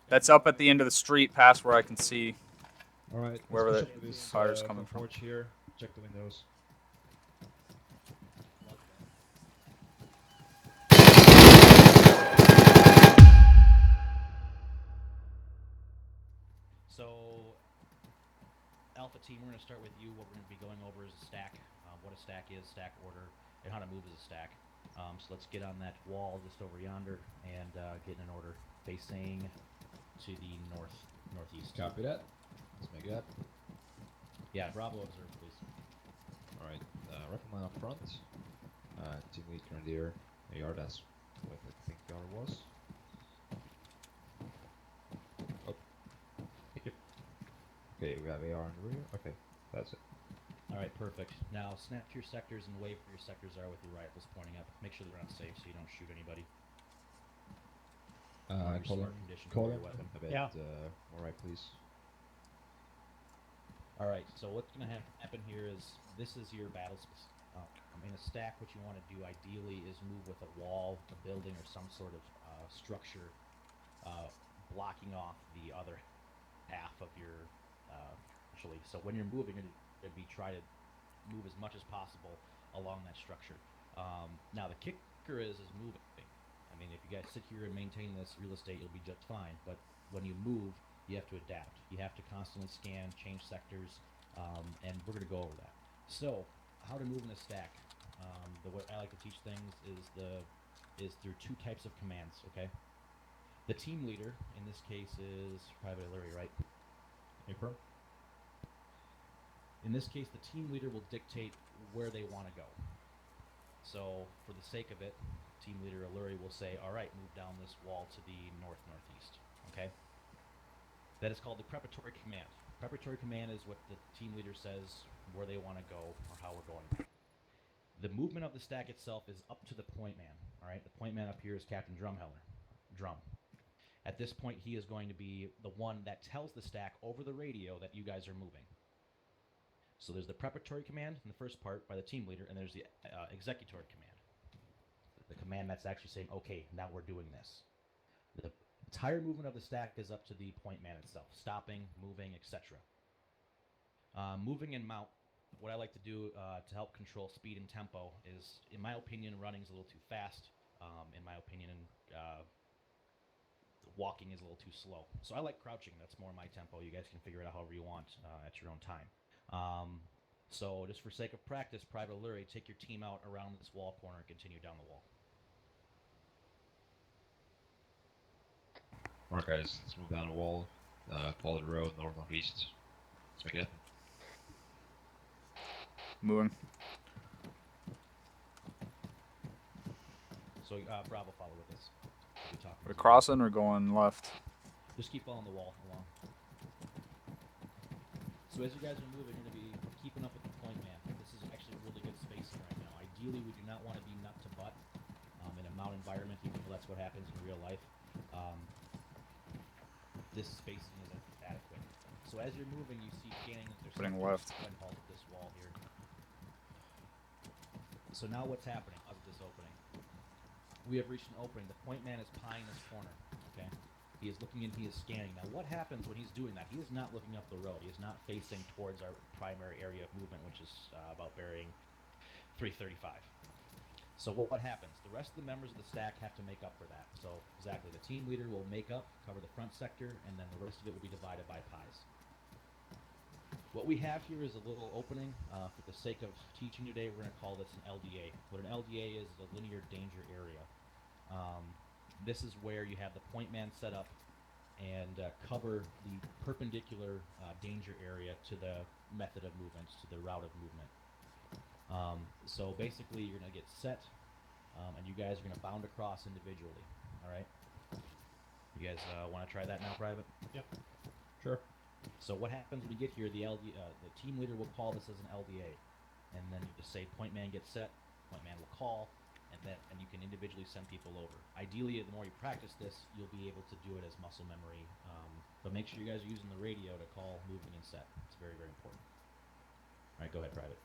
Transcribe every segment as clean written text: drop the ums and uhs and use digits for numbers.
That's up at the end of the street, past where I can see Alright, let's wherever push the up to this fire's coming front from. porch here. Check the windows. So, Alpha Team, we're going to start with you. What we're going to be going over is a stack, what a stack is, stack order, and how to move as a stack. So let's get on that wall just over yonder and get in an order facing to the northeast. Copy that. Let's make that. Yeah, Bravo observe, please. Alright, rifleman up front. Team lead grenadier. AR, that's what I think the order was. Oh. Thank you. Okay, we have AR in the rear. Okay, that's it. Alright, perfect. Now snap to your sectors and wave where your sectors are with your rifles pointing up. Make sure they're not safe so you don't shoot anybody. Colin, a bit more right, please. Alright, so what's going to happen here is this is your battle space. In a stack, what you want to do ideally is move with a wall, a building, or some sort of structure blocking off the other half of your actually. So when you're moving, it'd be try to move as much as possible along that structure. Now the kicker is moving. I mean, if you guys sit here and maintain this real estate, you'll be just fine. But when you move, you have to adapt. You have to constantly scan, change sectors, and we're going to go over that. So, how to move in a stack. The way I like to teach things is through two types of commands. Okay. The team leader in this case is Private Larry, right? April. In this case, the team leader will dictate where they want to go. So, for the sake of it, Team Leader Alluri will say, all right, move down this wall to the north-northeast, okay? That is called the preparatory command. Preparatory command is what the team leader says where they want to go or how we're going. The movement of the stack itself is up to the point man, all right? The point man up here is Captain Drumheller. Drum. At this point, he is going to be the one that tells the stack over the radio that you guys are moving. So there's the preparatory command in the first part by the team leader, and there's the executory command. The command that's actually saying, okay, now we're doing this. The entire movement of the stack is up to the point man itself, stopping, moving, etc. Moving and mount, what I like to do to help control speed and tempo is, in my opinion, running is a little too fast. In my opinion, walking is a little too slow. So I like crouching. That's more my tempo. You guys can figure it out however you want at your own time. So just for sake of practice, Private Alluri, take your team out around this wall corner and continue down the wall. Alright guys, let's move down the wall, follow the road, north-northeast. Let's make it happen. Moving. So Bravo, follow with us. We're crossing or going left? Just keep following the wall along. So as you guys are moving, you're going to be keeping up with the point man. This is actually really good spacing right now. Ideally, we do not want to be nut to butt in a mount environment, even though that's what happens in real life. This spacing is adequate. So as you're moving, you see scanning that there's putting left. Halt at this wall here. So now what's happening? How's this opening? We have reached an opening. The point man is pieing this corner. Okay. He is looking in, he is scanning. Now, what happens when he's doing that? He is not looking up the road. He is not facing towards our primary area of movement, which is about bearing 335. So what happens? The rest of the members of the stack have to make up for that. So exactly, the team leader will make up, cover the front sector, and then the rest of it will be divided by pies. What we have here is a little opening. For the sake of teaching today, we're going to call this an LDA. What an LDA is a linear danger area. This is where you have the point man set up and cover the perpendicular danger area to the method of movement, to the route of movement. So basically, you're going to get set, and you guys are going to bound across individually. All right? You guys want to try that now, Private? Yep. Sure. So what happens when we get here, the team leader will call this as an LDA. And then you just say, point man gets set, point man will call, and you can individually send people over. Ideally, the more you practice this, you'll be able to do it as muscle memory. But make sure you guys are using the radio to call moving and set. It's very, very important. All right, go ahead, Private.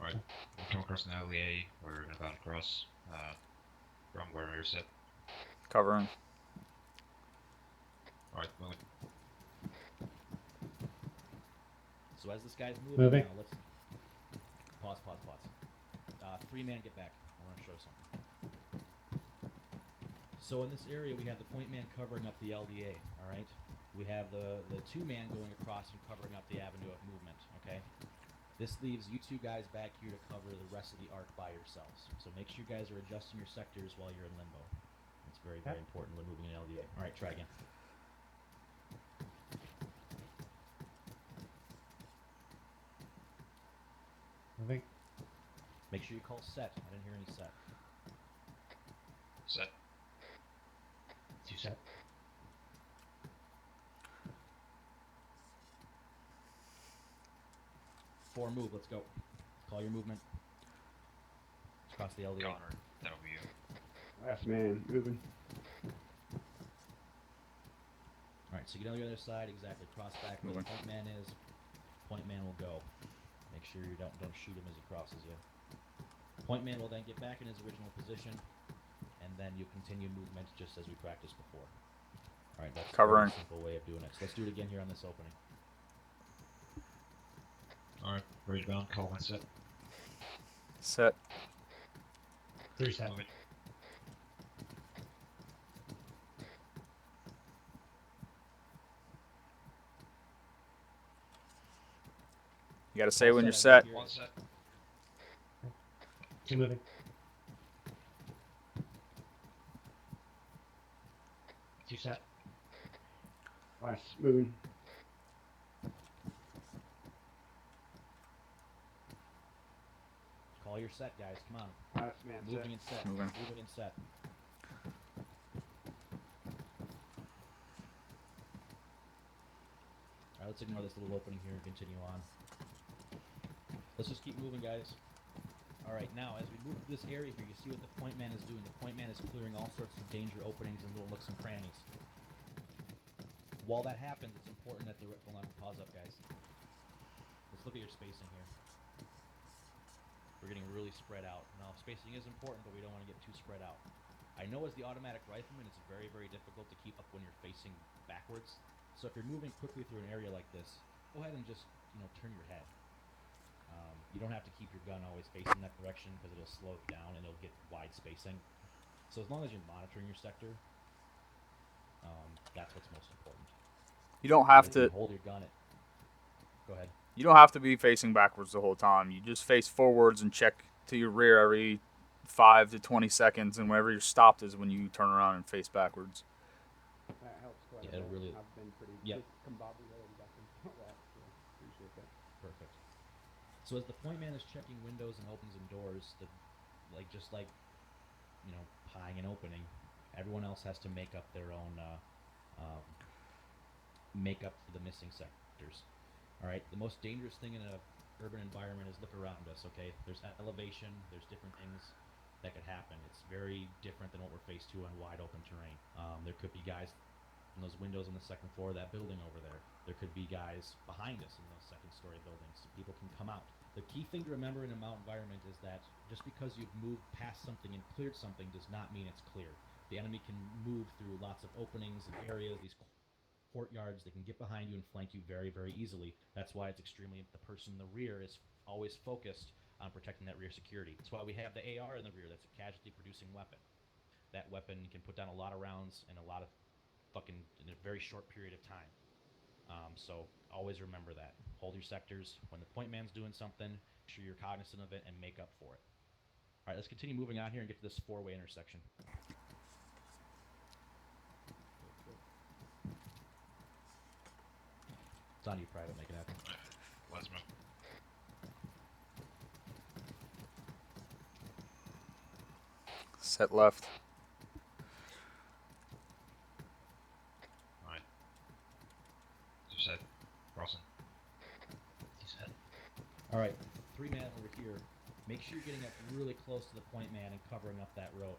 Alright, we'll come across an LDA, we're going to bound across. From where you're set. Covering. Alright, moving. So as this guy's moving Moving. now, let's pause. 3-man, get back. I want to show something. So in this area, we have the point man covering up the LDA. All right. We have the 2-man going across and covering up the avenue of movement. Okay. This leaves you 2 guys back here to cover the rest of the arc by yourselves. So make sure you guys are adjusting your sectors while you're in limbo. It's very, very important when moving an LDA. All right, try again. Moving. Make sure you call set. I didn't hear any set. Set. 2 set. Four, move. Let's go. Call your movement. Across the LDA. Connor, that'll be you. Last man, moving. All right, so get on the other side, exactly. Cross back where the Moving. point man is. Point man will go. Make sure you don't shoot him as he crosses you. Point man will then get back in his original position, and then you continue movement just as we practiced before. All right, that's Covering. a simple way of doing it. So let's do it again here on this opening. Alright, bridge bound, call my set. Set. 3 set. Moving. You gotta say All when you're I set. hear One is- set. 2 moving. 2 set. Last moving. Call your set, guys. Come on. Last man Moving and set. Moving. Moving and set. All right, let's ignore this little opening here and continue on. Let's just keep moving, guys. All right, now as we move to this area here, you see what the point man is doing. The point man is clearing all sorts of danger openings and little nooks and crannies. While that happens, it's important that the hold on, pause up, guys. Let's look at your spacing here. We're getting really spread out. Now, spacing is important, but we don't want to get too spread out. I know as the automatic rifleman, it's very, very difficult to keep up when you're facing backwards. So if you're moving quickly through an area like this, go ahead and just, turn your head. You don't have to keep your gun always facing that direction because it'll slow it down and it'll get wide spacing. So as long as you're monitoring your sector, that's what's most important. You don't have If you to. hold your gun at. Go ahead. You don't have to be facing backwards the whole time. You just face forwards and check to your rear every 5 to 20 seconds, and whenever you're stopped is when you turn around and face backwards. That helps quite Yeah, a it bit. really- I've been pretty Yep. discombobulated back and all that, so appreciate that. Perfect. So as the point man is checking windows and opens and doors, just like pieing and opening, everyone else has to make up their own make up for the missing sectors. All right. The most dangerous thing in a urban environment is look around us. Okay. There's elevation. There's different things that could happen. It's very different than what we're faced to on wide open terrain. There could be guys in those windows on the second floor of that building over there. There could be guys behind us in those second-story buildings. People can come out. The key thing to remember in a mountain environment is that just because you've moved past something and cleared something does not mean it's clear. The enemy can move through lots of openings and areas, these courtyards. They can get behind you and flank you very, very easily. That's why it's extremely, the person in the rear is always focused on protecting that rear security. That's why we have the AR in the rear. That's a casualty-producing weapon. That weapon can put down a lot of rounds in a very short period of time. So always remember that. Hold your sectors. When the point man's doing something, make sure you're cognizant of it and make up for it. All right, let's continue moving on here and get to this 4-way intersection. It's on you, Private. Make it happen. Let's move. Set left. Alright. 2 set. Crossing. 2 set. All right, 3-man over here. Make sure you're getting up really close to the point man and covering up that road.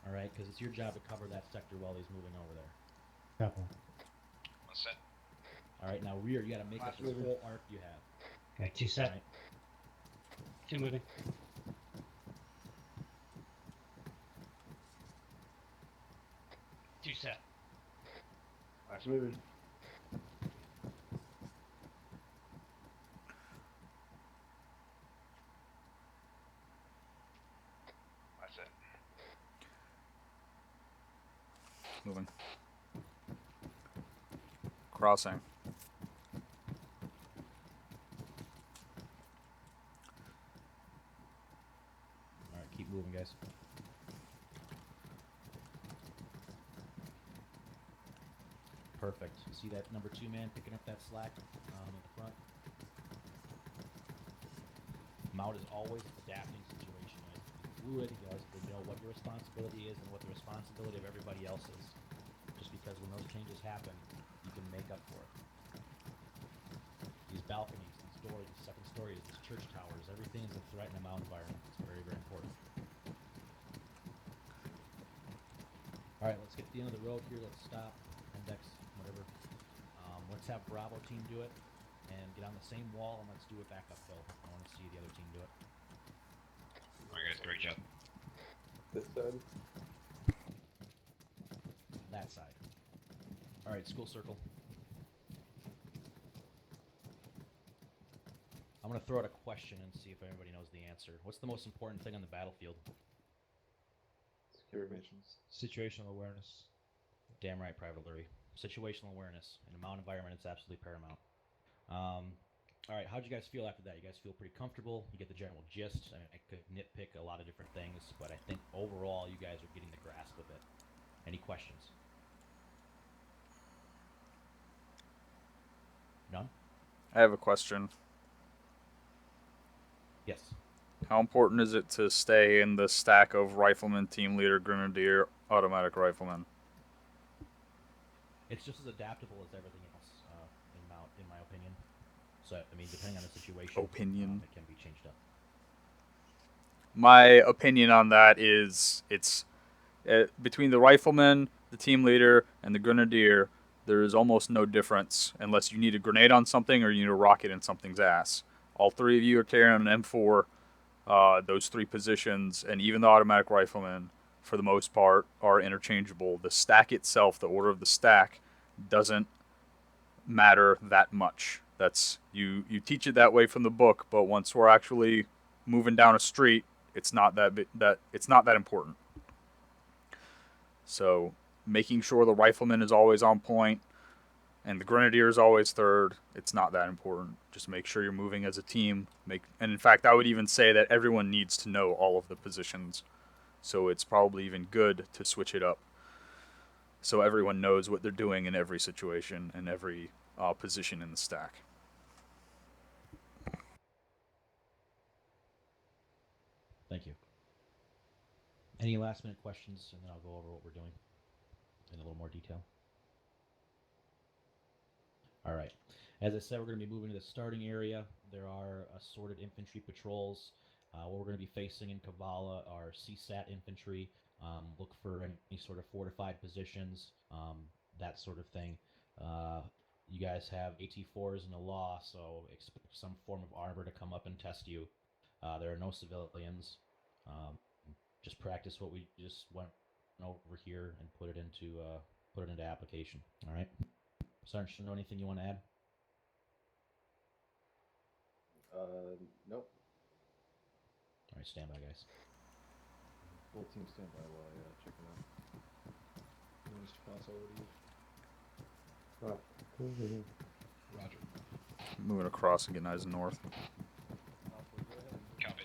All right, because it's your job to cover that sector while he's moving over there. Couple. 1 set. All right, now rear, you got to make up Last this moving. whole arc you have. Okay, 2 All set. right. 2 moving. It's moving. That's it. Moving. Crossing. Alright, keep moving, guys. Perfect. See that number 2 man picking up that slack in the front? Maut is always adapting situation. He's fluid. He has to know what your responsibility is and what the responsibility of everybody else is. Just because when those changes happen, you can make up for it. These balconies, these doors, these second stories, these church towers, everything is a threat in a Maut environment. It's very, very important. Alright, let's get to the end of the road here. Let's stop, index, whatever. Let's have Bravo team do it. And get on the same wall and let's do a backup kill. I want to see the other team do it. Alright guys, great job. This side. That side. Alright, school circle. I'm going to throw out a question and see if everybody knows the answer. What's the most important thing on the battlefield? Situational awareness. Damn right, Private Lurie. Situational awareness. In a Maut environment, it's absolutely paramount. Alright, how'd you guys feel after that? You guys feel pretty comfortable? You get the general gist? I mean, I could nitpick a lot of different things, but I think overall you guys are getting the grasp of it. Any questions? None? I have a question. Yes. How important is it to stay in the stack of rifleman, team leader, grenadier, automatic rifleman? It's just as adaptable as everything else in my opinion. So, I mean, depending on the situation, it can be changed up. My opinion on that is it's between the rifleman, the team leader, and the grenadier, there is almost no difference unless you need a grenade on something or you need a rocket in something's ass. All three of you are carrying an M4, those three positions, and even the automatic rifleman, for the most part, are interchangeable. The stack itself, the order of the stack, doesn't matter that much. That's you teach it that way from the book, but once we're actually moving down a street, it's not that important. So making sure the rifleman is always on point and the grenadier is always third, it's not that important. Just make sure you're moving as a team. And in fact, I would even say that everyone needs to know all of the positions. So it's probably even good to switch it up so everyone knows what they're doing in every situation and every position in the stack. Thank you. Any last minute questions, and then I'll go over what we're doing in a little more detail. All right. As I said, we're going to be moving to the starting area. There are assorted infantry patrols. What we're going to be facing in Kavala are CSAT infantry. Look for any sort of fortified positions, that sort of thing. You guys have AT4s in the law, so expect some form of armor to come up and test you. There are no civilians. Just practice what we just went over here and put it into application. All right. Sergeant, know anything you want to add? Nope. All right, stand by, guys. Full team standby while I check it out. Let me just pass over to you. Roger. Moving across and getting eyes north. Copy.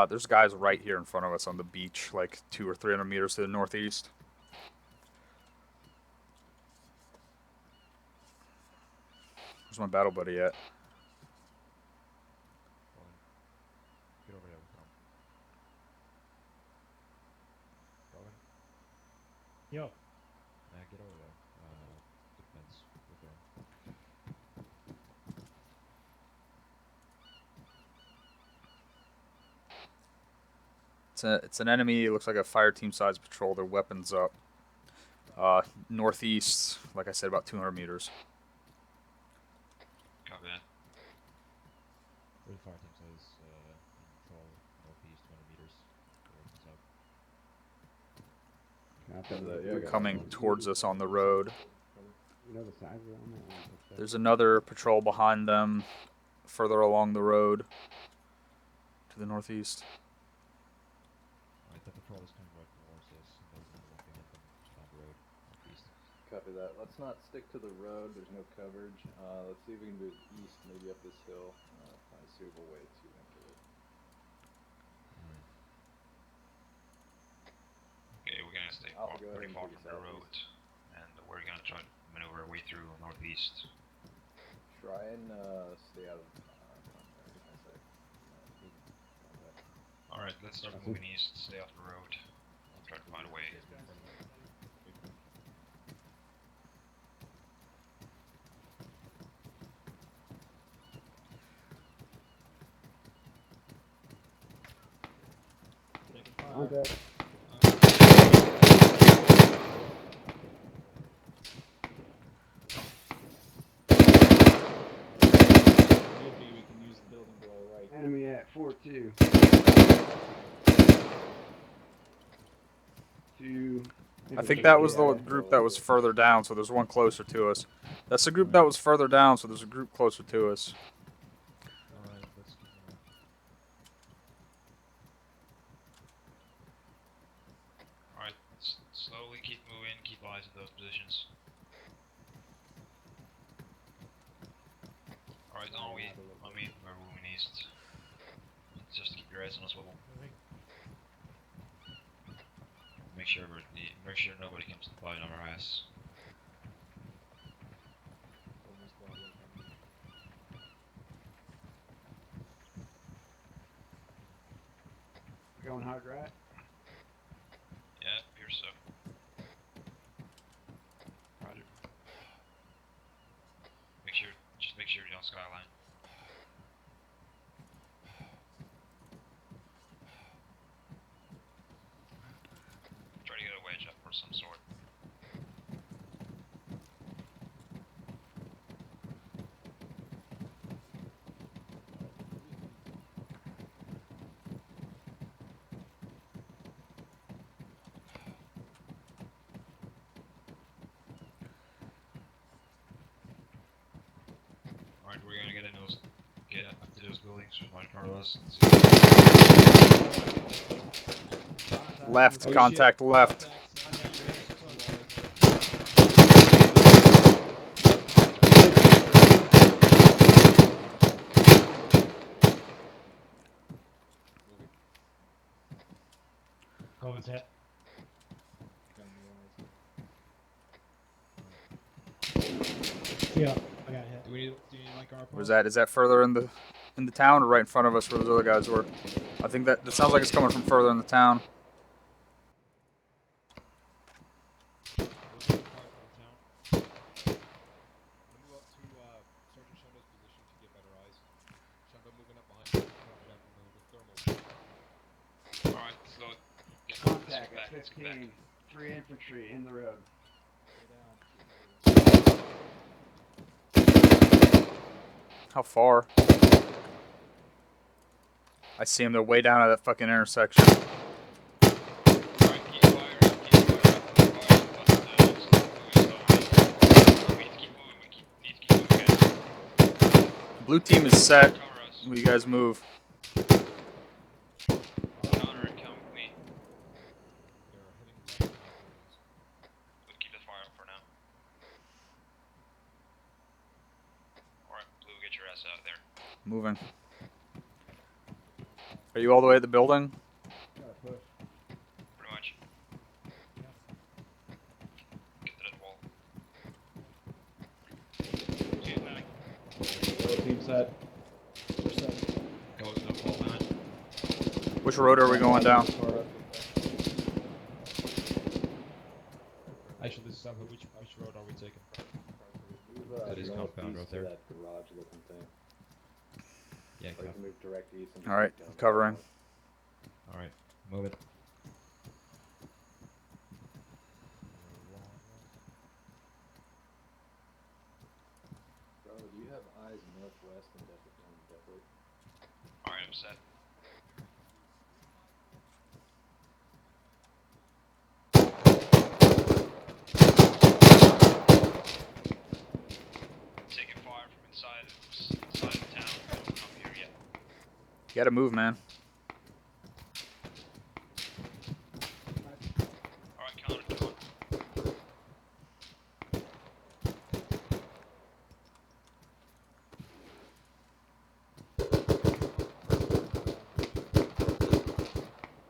There's guys right here in front of us on the beach, like 200 or 300 meters to the northeast. Where's my battle buddy at? Get over there with him. Going. Yo. Get over there. Defense with her. It's an enemy. It looks like a fire team size patrol. Their weapons up. Northeast, like I said, about 200 meters. Copy that. Where the fire team says in patrol northeast 200 meters towards the south. Copy that, yeah, I got Coming that. towards us on the road. You know the size of them? There's another patrol behind them, further along the road to the northeast. Alright, that patrol is coming right towards us, and there's another one behind them just down the road, northeast. Copy that. Let's not stick to the road. There's no coverage. Let's see if we can move east, maybe up this hill. Find a suitable way to enter it. Alright. Okay, we're gonna stay Alpha, far, go ahead pretty and far take from us the out, road, and we're gonna try to maneuver our way through northeast. Try and stay out of contact. Alright, let's start moving east, stay off the road. I'll try to find a way. Contact. Maybe we can use the building to our right. Enemy at 4-2. 2. I think that was the group that was further down, so there's one closer to us. That's the group that was further down, so there's a group closer to us. Alright, let's keep moving. Alright, slowly keep moving, keep eyes in those positions. Alright, on me, we're moving east. Just keep your eyes on us, swivel. Make sure nobody comes to fight on our ass. We're going hard right. Yeah, here so. Roger. Just make sure you're on skyline. Try to get a wedge up or some sort. Alright, we're gonna get up to those buildings right in front of us. Left, contact left. Coleman's hit. Yeah, I got hit. Do you need like our Where's that? Is that further in the town or right in front of us where those other guys were? I think that sounds like it's coming from further in the town. Move up to Sergeant Shundo's position to get better eyes. Shundo moving up behind you. With thermal. Alright, slow it. Contact Let's at get back. 15. 3 infantry in the road. How far? I see them. They're way down at that fucking intersection. Alright, keep firing, we need to keep moving, guys. Blue team is set. Cover us. Will you guys move? Counter and come with me. They're heading left to our buildings. We'll keep the fire up for now. Alright, Blue, get your ass out there. Moving. Are you all the way at the building? Gotta push. Pretty much. Get to that wall. Get back. Team set. Go to the wall behind. Which road are we going down? Actually, this is which road are we taking? That is compound right there. That garage looking thing. Yeah, Or you can move direct east and All right, down the covering. road. Alright, move it. Bravo, do you have eyes northwest and Depot? Alright, I'm set. Taking fire from inside of town. Don't come here yet. You gotta move, man. Alright, Connor, come on.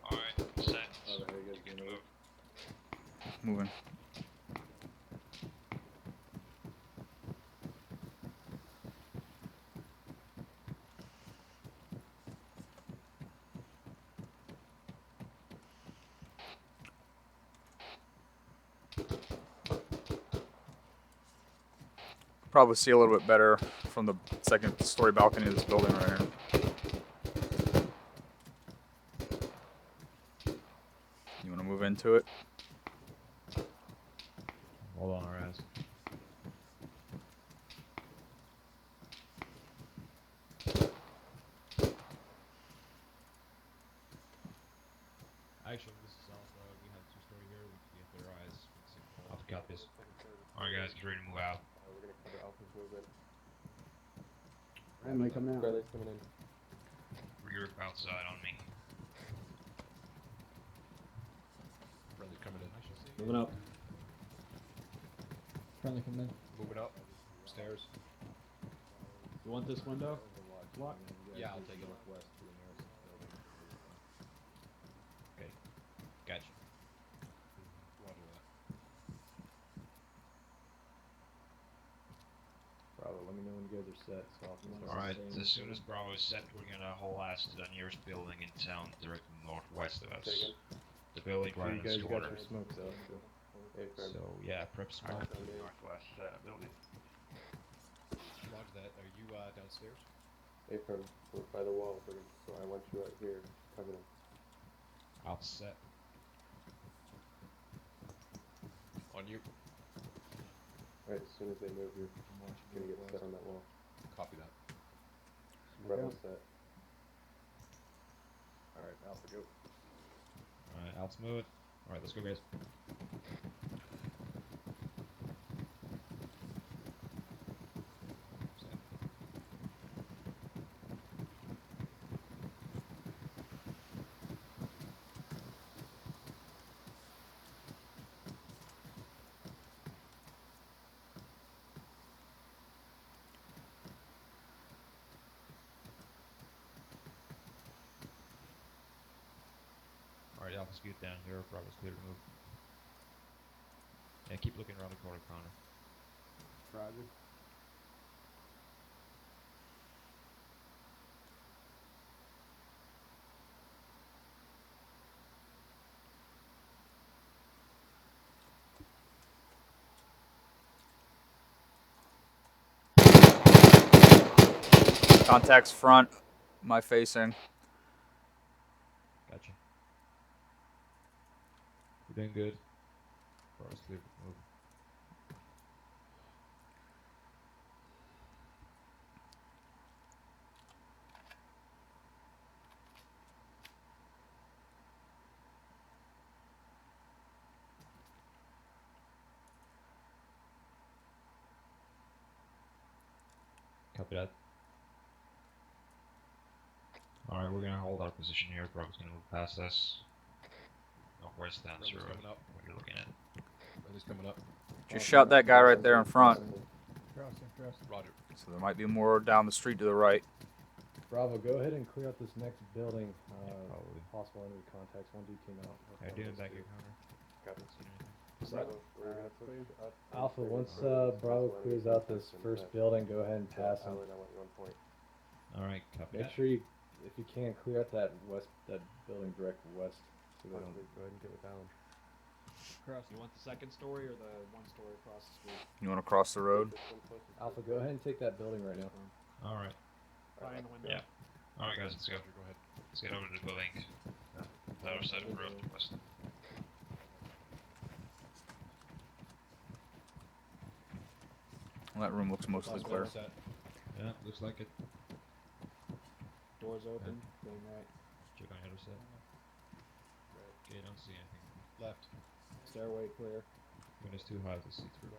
Alright, set. Oh, there you You go. can move. Moving. Probably see a little bit better from the second story balcony of this building right here. You want to move into it? Hold on, Raz. Actually, this is Alpha. We have 2-story here. We can get their eyes. Alpha copies. Alright, guys, get ready to move out. We're gonna cover Alpha's movement. Friendly coming out. Bradley's coming in. Regroup outside on me. Friendly's coming in. Moving up. Friendly coming in. Moving up. Stairs. You want this window? Lock? Yeah, I'll take it. Northwest to the nearest building. Okay. Gotcha. Roger that. Bravo, let me know when you guys are set. So I'll start Alright, saying- as soon as Bravo is set, we're gonna haul ass to the nearest building in town, directly northwest of us. The building Sure right you in guys this got corner. your smokes out. So yeah, prep smoke to the northwest building. Roger that. Are you downstairs? From by the wall, so I want you right here, cover them. I'll set. On you. Right, as soon as they move, you're gonna get set on that wall. Copy that. Bravo set. Alright, Alpha, go. Alright, I'll smooth. Alright, let's go, guys. Alright, Alpha scoot down here. Bravo's clear to move. Yeah, keep looking around the corner, Connor. Roger. Contacts front, my facing. Gotcha. We're doing good. Bravo's clear to move. Copy that. Alright, we're gonna hold our position here. Bravo's gonna move past us. Northwest down this Friendly's road. coming up. What you're looking at. Friendly's coming up. Just shot that guy right there in front. Crossing. Roger. So there might be more down the street to the right. Bravo, go ahead and clear out this next building. Probably. Possible enemy contacts. 1D team out. How you doing back here, Connor? Copy. Seen anything? Alpha, once Bravo clears out this first building, go ahead and pass them. Alright, copy Make that. sure you, if you can, clear out that building direct west. So they don't go ahead and get it down. Cross. You want the second story or the one story across the street? You want to cross the road? Alpha, go ahead and take that building right now. Alright. Behind the window. Yeah. Alright guys, let's go. Roger, go ahead. Let's get over to the building. The other side of the road, west. Well, that room looks mostly Last clear. set. Yeah, looks like it. Doors open. Going right. Check on the other side. Okay, don't see anything. Left. Stairway clear. Window's too high to see through.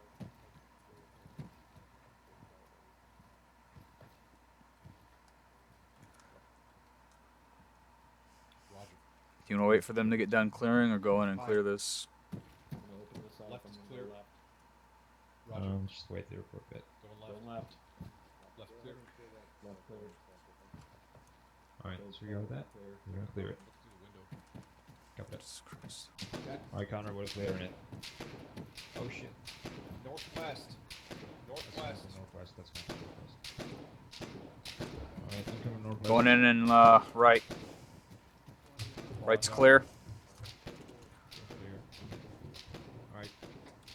Roger. Do you want to wait for them to get done clearing or go in and clear this? I'm gonna open this up. Left I'm is gonna clear. go left. Roger. Just wait there for a bit. Going left. Going left. Left clear. Left cleared. Alright, Go so you go with that? clear. You're gonna clear it. Look through the window. Copy that. Jesus Christ. Alright, Connor, what is clearing it? Oh shit. Northwest. Northwest. Northwest, that's fine. Northwest. Alright, I'm coming northwest. Going in and right. Right's clear. Clear. Alright.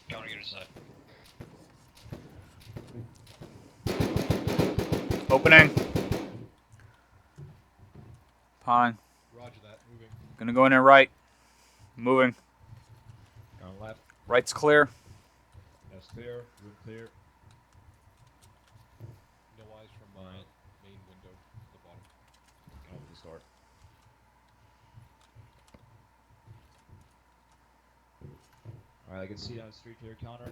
Connor, get inside. Opening. Pine. Roger that. Moving. Gonna go in and right. Moving. Going left. Right's clear. That's clear. Room clear. No eyes from Alright. main window at the bottom. Can open this door. Alright, I can see down the street here, Connor.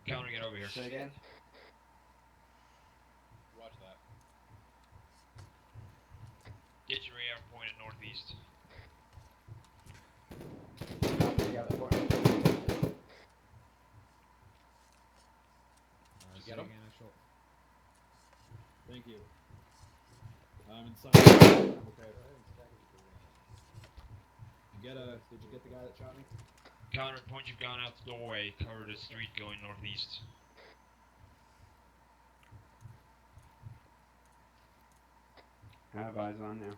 Connor, get over here. Say again? Roger that. Get your AR pointed northeast. Yeah, the point. you get him? Thank you. I'm inside. Okay. Did you get the guy that shot me? Connor, point you've gone out the doorway, cover the street going northeast. I have eyes on now.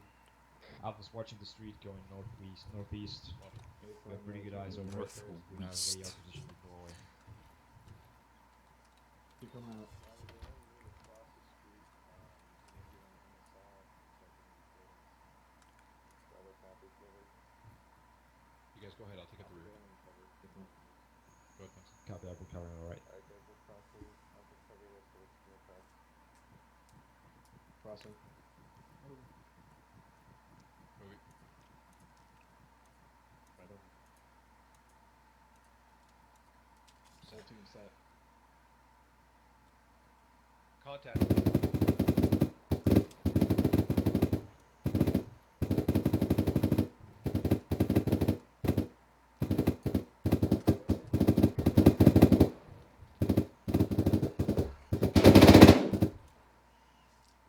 Alpha's watching the street going northeast. We have pretty good eyes over it. We have Northwest. AR position in the doorway. Keep coming out. You guys go ahead. I'll take up the rear. Go ahead, Benson. Copy that, we're covering alright. Crossing. Moving. Right over. Whole team set. Contact.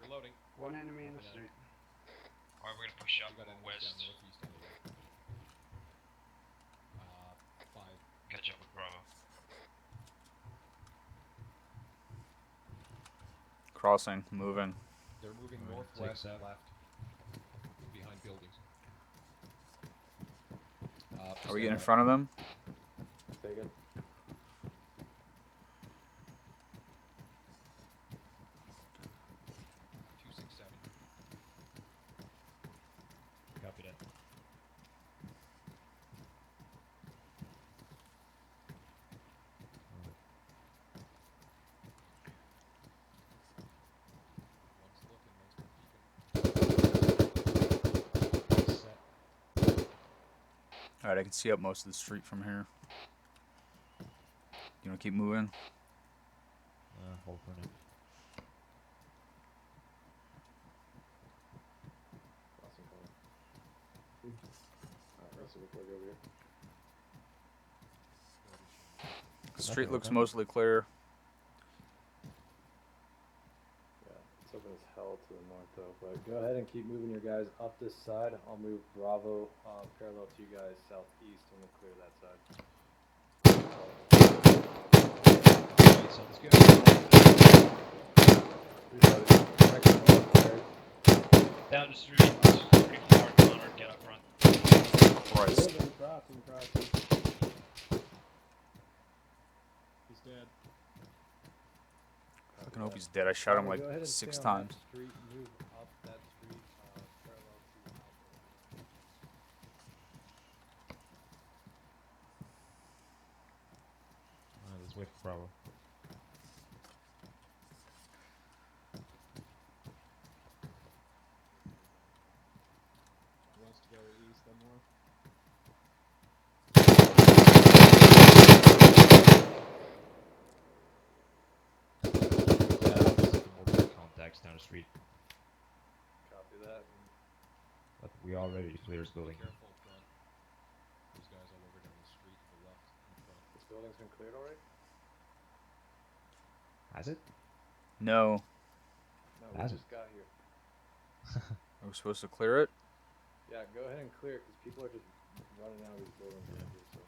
Reloading. One enemy in the street. Alright, we're gonna push up We got enemies west. down northeast on the right. 5. Catch up with Bravo. Crossing. Moving. They're moving Alright, northwest takes and out. left. Behind buildings. Are we getting in front of them? Take it. 267. Copy that. One's looking, one's peeking. Set. Alright, I can see up most of the street from here. You wanna keep moving? Hold for now. Crossing point. Alright, Russell, before we go over here. The street looks okay. mostly clear. Yeah, it's open as hell to the north though, but go ahead and keep moving your guys up this side. I'll move Bravo parallel to you guys southeast and we'll clear that side. Alright, sounds good. Down the street. Pretty far, Connor. Get up front. Christ. Crossing. He's dead. I can hope he's dead. I shot him Go like ahead and 6 stay on times. that street, move up that street, parallel to Alpha. Alright, let's wait for Bravo. street. Copy that. But we are ready to clear this Be building. careful up front. There's guys all over down the street to the left in front. This building's been cleared already? Has it? No. No, we Has just got here. Are we supposed to clear it? Yeah, go ahead and clear it because people are just running out of these buildings around here. So.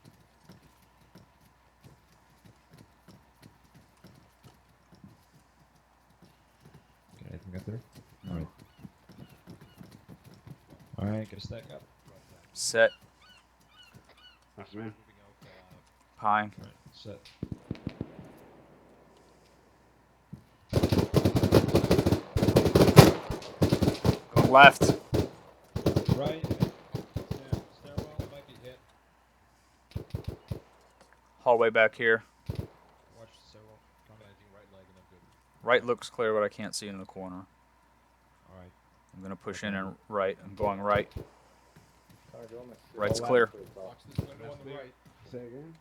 Can anything get through? Alright. Alright, get a stack up. Set. That's man. Moving out. Pine. Alright, set. Go left. Right. Stairwell might be hit. Hallway back here. Watch the stairwell. Contacting right leg and I'm good. Right looks clear, but I can't see in the corner. Alright. I'm gonna push in and right. I'm going right. Connor, go on my Right's left clear. for the top. Watch this window on the right. Say again.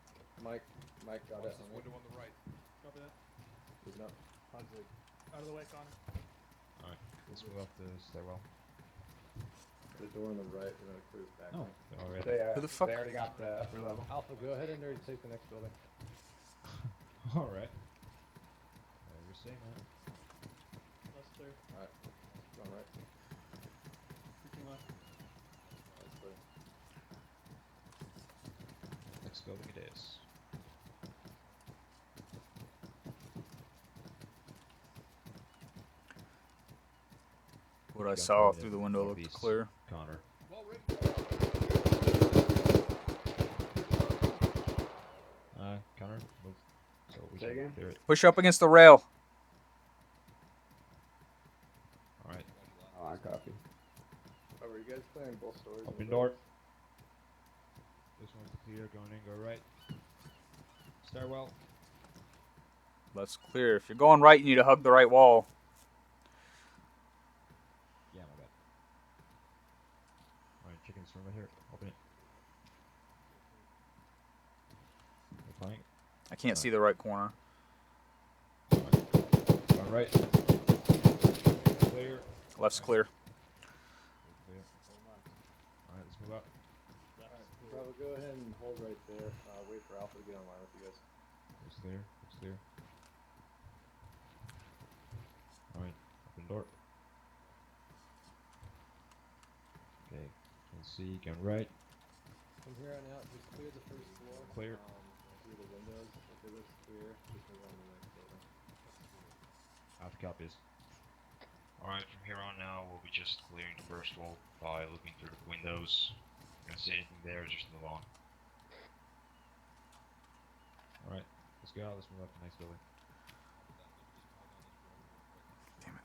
Mike got Watch it. this window on the right. Copy that. Moving up. Out of the way, Connor. Alright, let's move up the stairwell. The door on the right. We're gonna clear this back. Oh, already. Who the fuck? They already got the upper level. Alpha, go ahead and already take the next building. Alright. You're saying that. Left clear. Alright. Going right. Freaking left. That's clear. Next building it is. What I Got saw pointed through the window looked northeast. clear. Connor. Well, Rick. Connor, move. So we Say can again? clear it. Push up against the rail. Alright. Oh, I copy. Oh, were you guys clearing both stories? in Open the door. building? This one's clear. Going in, go right. Stairwell. That's clear. If you're going right, you need to hug the right wall. Yeah, my bad. Alright, chicken's room right here. Open it. You're flying. I can't see the right corner. Going right. Clear. Left's clear. Clear. Alright, let's move up. Bravo, go ahead and hold right there. Wait for Alpha to get online with you guys. It's clear. It's clear. Alright, open door. Okay, let's see. Going right. From here on out, just clear the first floor. Clear. Through the windows. If it looks clear, just move on to the next building. Out of copies. Alright, from here on now, we'll be just clearing the first wall by looking through the windows. If you don't see anything there, just move on. Alright, let's go. Let's move up to the next building. Damn it.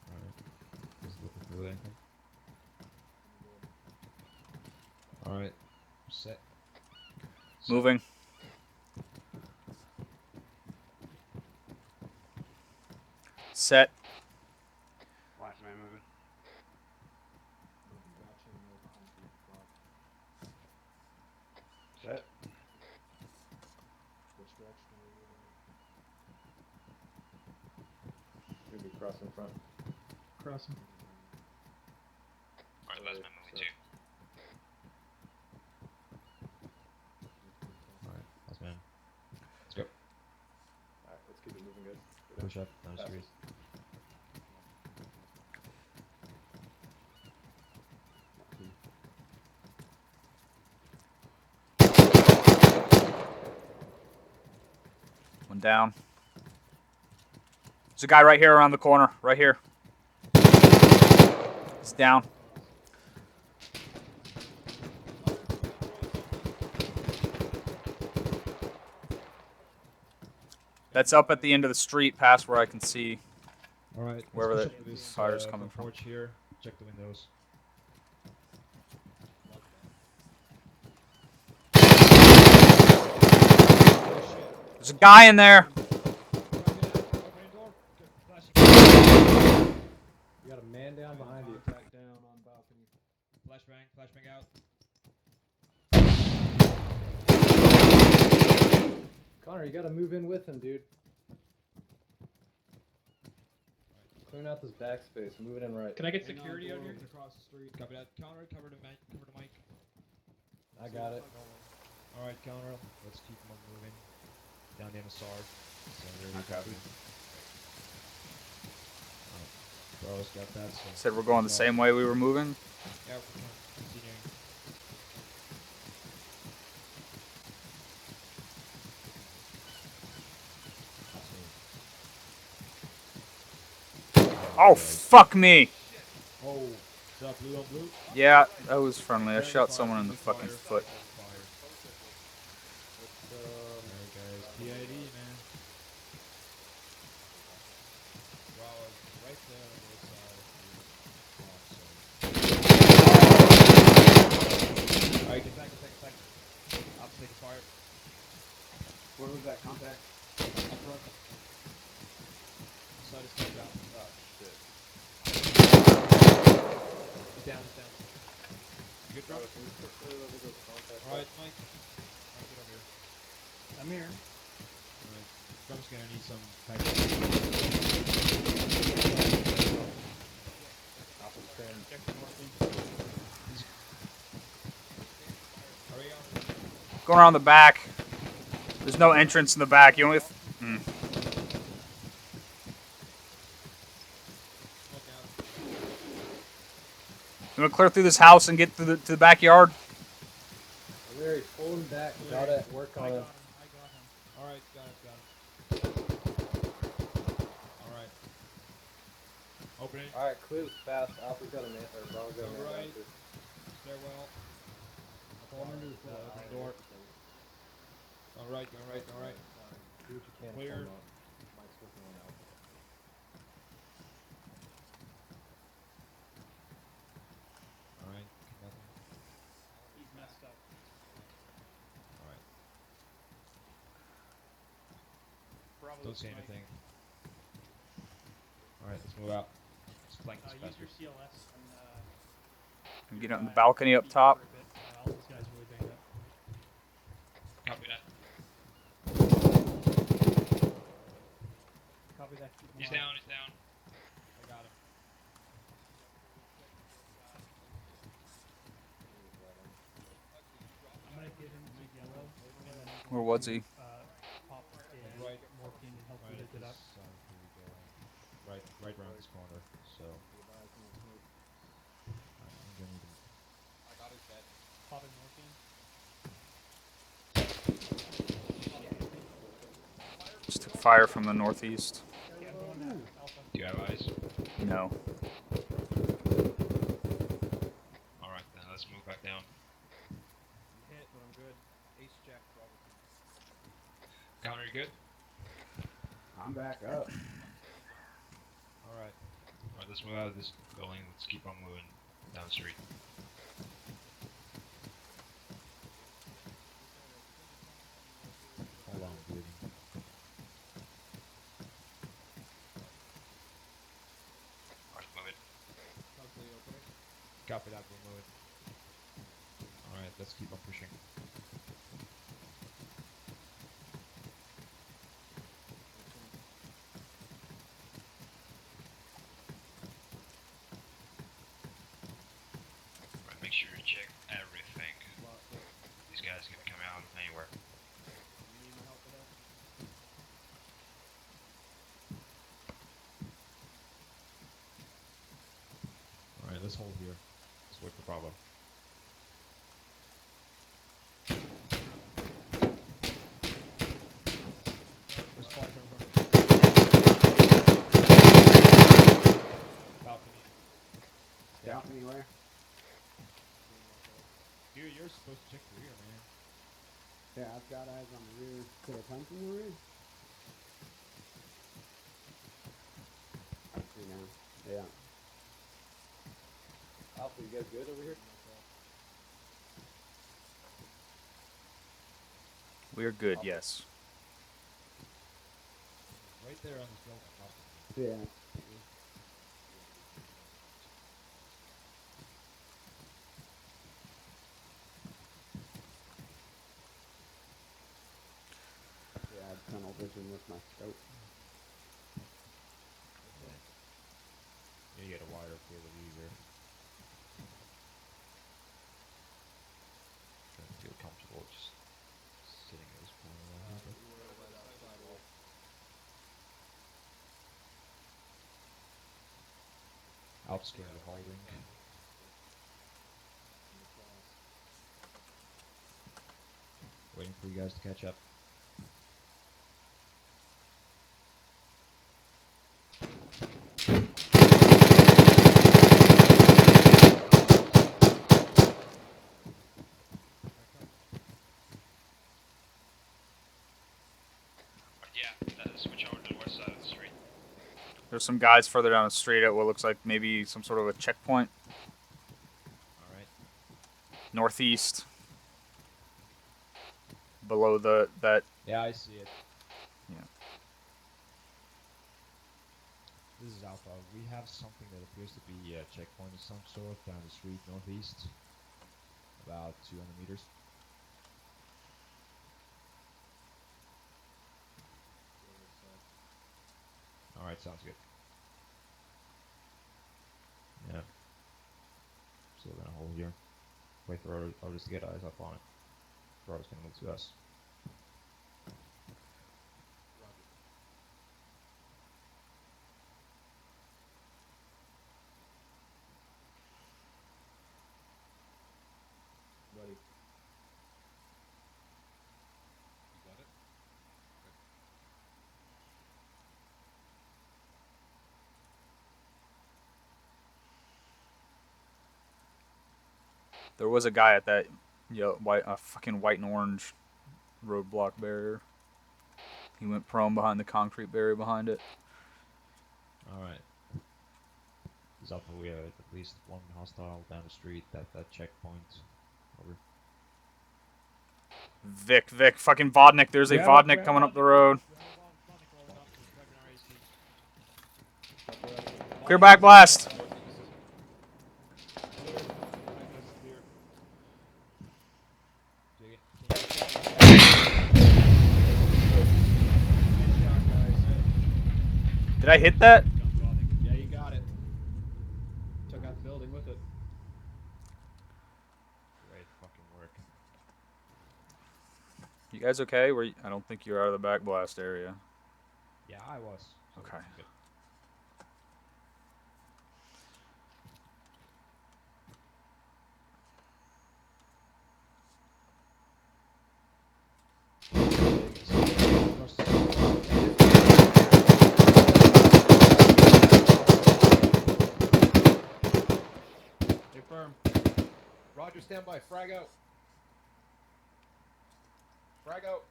Alright, just looking through anything. Alright, set. Moving. Set. Watch man moving. Set. You're gonna be crossing front. Crossing. Alright, last man moving too. Alright, last man. Let's go. Alright, let's keep it moving, guys. Go Push up down the Fast. street. One down. There's a guy right here around the corner. Right here. He's down. That's up at the end of the street, past where I can see. Alright, Wherever let's that push up this, fire's coming from. porch here. Check the windows. There's a guy in there. You got a man down behind you. Contact down on balcony. Flashbang out. Connor, you gotta move in with him, dude. Clearing out this backspace. Move it in right. Can I get Hang on, security door out here? open across the street. Copy that. Counter, cover the mic. Cover the mic. I got it. All right, counter. Let's keep them moving. Down the MSR. I copy. Bro's got that. So Said we're going the same way we were moving. Yeah, we're continuing. Oh, fuck me. Oh, is that blue on blue? Yeah, that was friendly. I shot someone in the fucking foot. Alright, guys. PID, man. Wow, right there on the side. Alright, get back. I'll take fire. Where was that contact? Up front. Side is still down. Oh shit. He's down. You good, drop? Alright, Mike. Alright, get over here. I'm here. Alright. Drum's gonna need some package. Apple's turn. Check the morphine. Hurry up. Going around the back. There's no entrance in the back. You only. Smoke out. You want to clear through this house and get to the backyard? Larry, pull him back. Gotta work on him. I got him. Alright, got it. Alright. Open it. Alright, clear this fast. Alpha's got a man, or Bravo's got a man. Alright. after. Stairwell. Open the door. Alright. Do what you can. Clear. Hold on. Mike's working on Alpha. Alright. Nothing. He's messed up. Alright. Bravo. Don't say anything. Alright, let's move out. Let's flank this Use bastard. your CLS and Get on the balcony up top. for a bit. All these guys really banged up. Copy that. Copy that. Keep He's him down. alive. I got him. I'm gonna get him to yellow. And then I'm Where going was to, he? Pop a Right. morphine and help Right you at lift it this up. side. Here we go. Right around this corner. So. Alright, I'm gonna need him. Popping morphine. Just took fire from the northeast. Yeah, I'm going to Alpha. Do you have eyes? No. Alright, then let's move back down. Hit, but I'm good. Ace jack, Bravo. Counter, you good? I'm back up. Alright. Alright, let's move out of this building. Let's keep on moving down the street. Hold on, bleeding. Alright, move it. Copy that, we'll move it. Alright, let's keep on pushing. Alright, make sure you check everything. These guys can come out of anywhere. Alright, let's hold here. Let's wait for Bravo. Where's fire coming from? Balcony. Down anywhere? Dude, you're supposed to check the rear, man. Yeah, I've got eyes on the rear. Could I come from the rear? I see now. Yeah. Alpha, you guys good over here? We're good, yes. Right there on this building. Yeah. Yeah, vision with my scope. Yeah, you get a wider field of view here. Trying to feel comfortable just sitting in this corner right here. But We were right outside wall. outskirting the holding. Waiting for you guys to catch up. Yeah, switch over to the west side of the street. There's some guys further down the street at what looks like maybe some sort of a checkpoint. Alright. Northeast. Below that. Yeah, I see it. Yeah. This is Alpha. We have something that appears to be a checkpoint of some sort down the street northeast. About 200 meters. Alright, sounds good. Yeah. Still gonna hold here. Wait for others to get eyes up on it. Others gonna move to us. Buddy. You got it? There was a guy at that fucking white and orange roadblock barrier. He went prone behind the concrete barrier behind it. Alright. This is Alpha. We have at least one hostile down the street at that checkpoint. Over. Vic, fucking Vodnik. There's a Vodnik coming up the road. Clear back blast. Did I hit that? Yeah, you got it. Took out the building with it. Great fucking work. You guys okay? I don't think you're out of the back blast area. Yeah, I was. So Okay. good. Stay firm. Roger, stand by. Frag out. Frag out.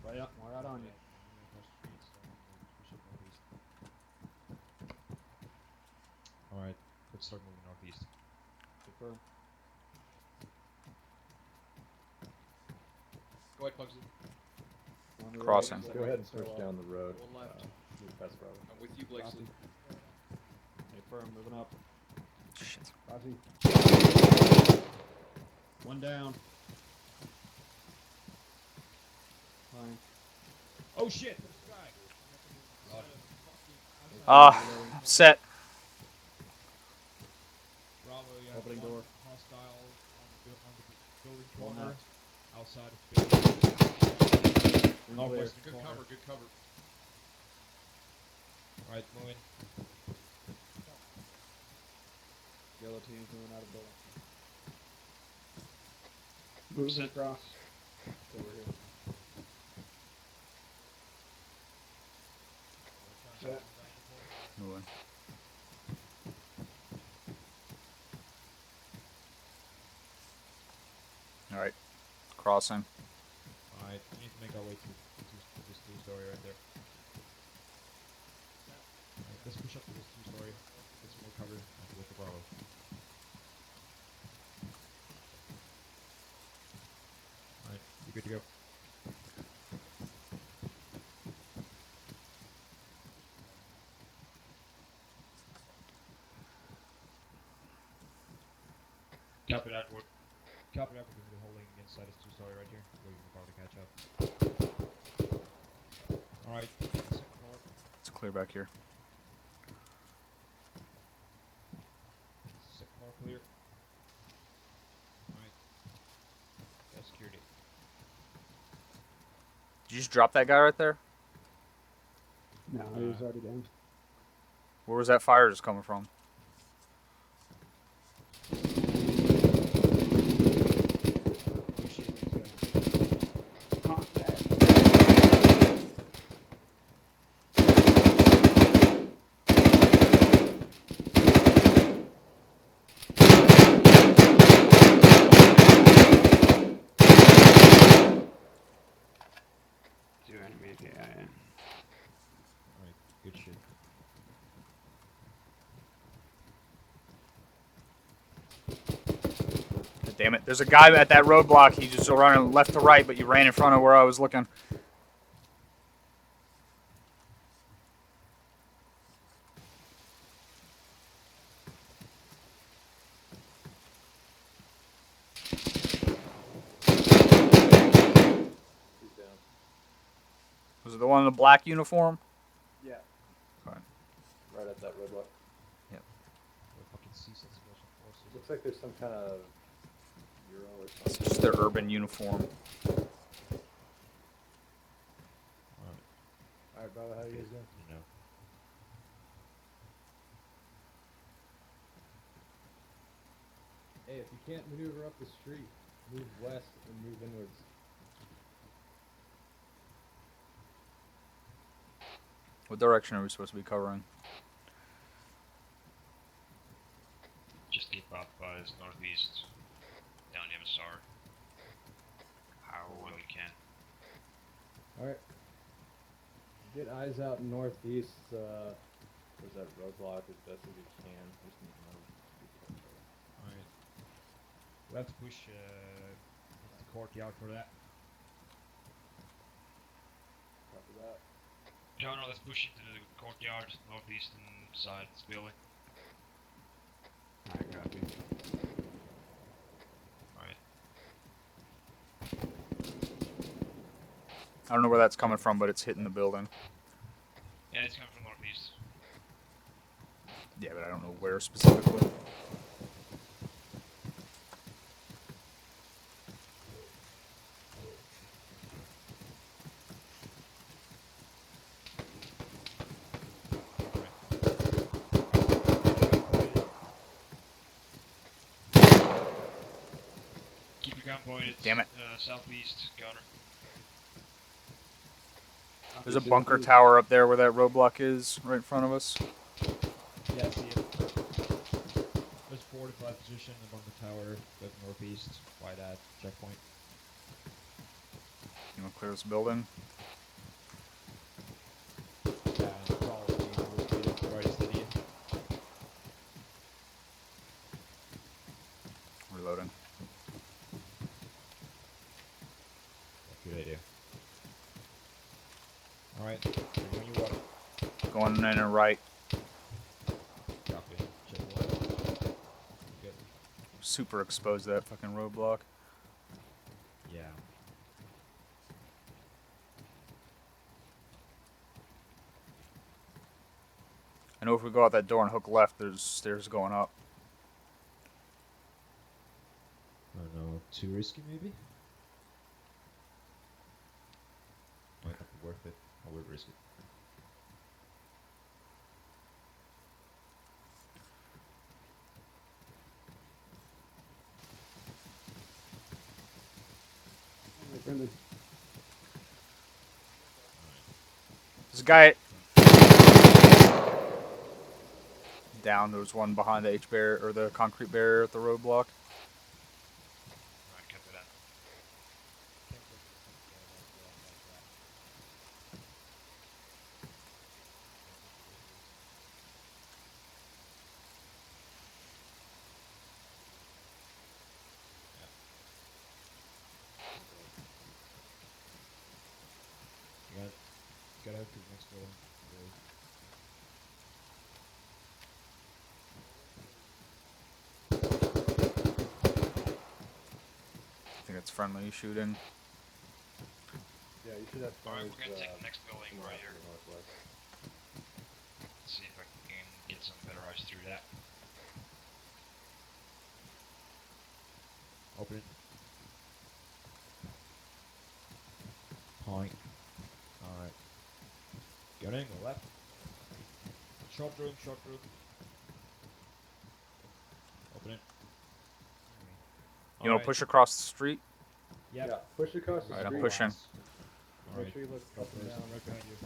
Right up, we're out on you. Alright, let's start moving northeast. Stay firm. Go ahead, Pugsy. Crossing. Go ahead and switch down the road. One left. Move past Bravo. I'm with you, Blakesley. Stay firm, moving up. Shit. Crossing. One down. Fine. Oh shit! Set. Bravo, you have Opening one door. hostile on the building One corner. left. Outside of the building. Northwest. Good corner. cover, good cover. Alright, moving. Guillotine's moving out of building. Moving across. Over here. Set. Moving. All right. Crossing. Alright, we need to make our way to this two-story right there. Alright, let's push up to this two-story. Get some more cover after with the Bravo. Alright, you good to go? Copy that, Wood. Copy that. We're going to be holding inside this 2-story right here. Waiting for the car to catch up. Alright, second floor. It's clear back here. Second floor clear. Alright. That's security. Did you just drop that guy right there? No, he was already down. Where was that fire just coming from? Two enemies, yeah. Alright, good shit. God damn it. There's a guy at that roadblock. He just running left to right, but you ran in front of where I was looking. He's down. Was it the one in the black uniform? Yeah. Okay. Right at that roadblock. We're fucking CSAT Special Forces. Looks like there's some kind of Euro or It's something. just their urban uniform. Alright, Bravo, how you guys doing? You know. Hey, if you can't maneuver up the street, move west and move inwards. What direction are we supposed to be covering? Just keep up as northeast. Down the MSR. How well you can. Alright. Get eyes out northeast, there's that roadblock as best as you can. Just need to move. Alright. We'll have to push into the courtyard for that. Copy that. No, let's push into the courtyard, northeastern side of this building. I copy. Alright. I don't know where that's coming from, but it's hitting the building. Yeah, it's coming from northeast. Yeah, but I don't know where specifically. Keep your gun pointed. Damn it. Southeast, gunner. There's a bunker tower up there where that roadblock is, right in front of us. Yeah, I see it. There's a fortified position above the tower, but northeast, by that checkpoint. You want to clear this building? Yeah, probably will be right steady. Reloading. Good idea. Alright, when you water. Going in and right. Copy. Check water. Good. Super exposed to that fucking roadblock. Yeah. I know if we go out that door and hook left, there's stairs going up. I don't know, too risky maybe? Might not be worth it. I would risk it. Brendan. There's a guy down. There was one behind the H barrier or the concrete barrier at the roadblock. Alright, copy that. Gotta head to the next building. friendly shooting. Yeah, you should have Alright, friendlies, we're gonna take the next building to the right west here. and the northwest. Let's see if I can get some better eyes through that. Open it. Point. Alright. Gunning, go left. Short room, short room. Open it. You know, push across the street. Yep. Yeah, push across the Alright, I'm street. pushing. Make Alright. sure you look up and down. Right behind you.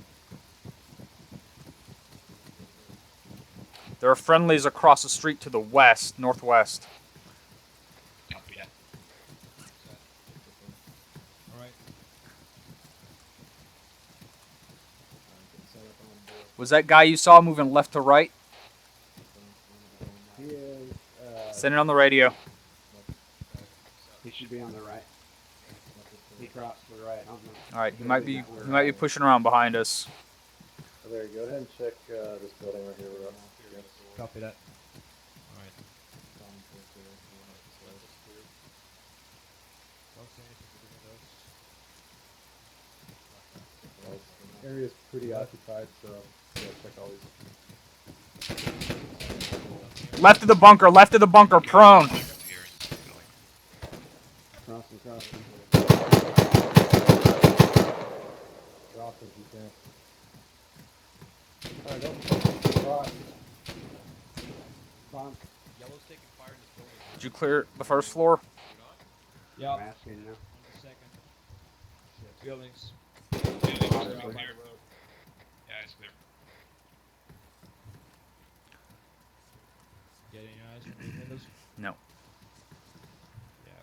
There are friendlies across the street to the west, northwest. Copy that. Alright. Was that guy you saw moving left to right? He is, Send it on the radio. he should be on the right. He crossed to the right on the. All right, he building might be pushing around behind us. Oh, there, go ahead and check this building right here. We're up against. Copy that. Alright. Don't say anything to the windows. Well, this area's pretty occupied, so check all these. Left of the bunker, prone. Here in the building. Crossing. Drop if you can. Alright, don't cross. Bomb. Yellow's taking fire in this building. Did you clear the first floor? Yep. I'm asking now. 1 second. Shit. Buildings. Buildings Bomb to be clear. clear. Yeah, it's clear. Get any eyes from these windows? No. Yeah.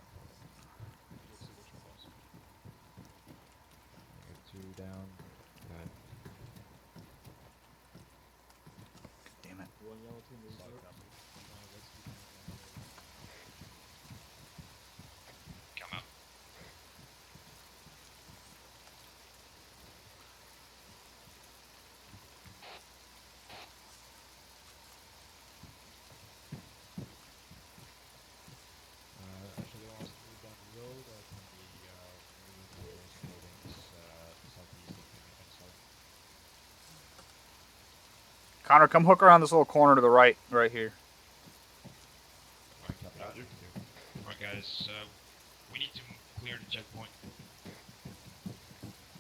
We'll see which one was. Two down. Good. Damn it. One yellow team is out. Come out. Actually, they want us to move down the road or can we move those buildings southeast and south? Connor, come hook around this little corner to the right, right here. Alright, copy that. Alright, guys, we need to clear the checkpoint.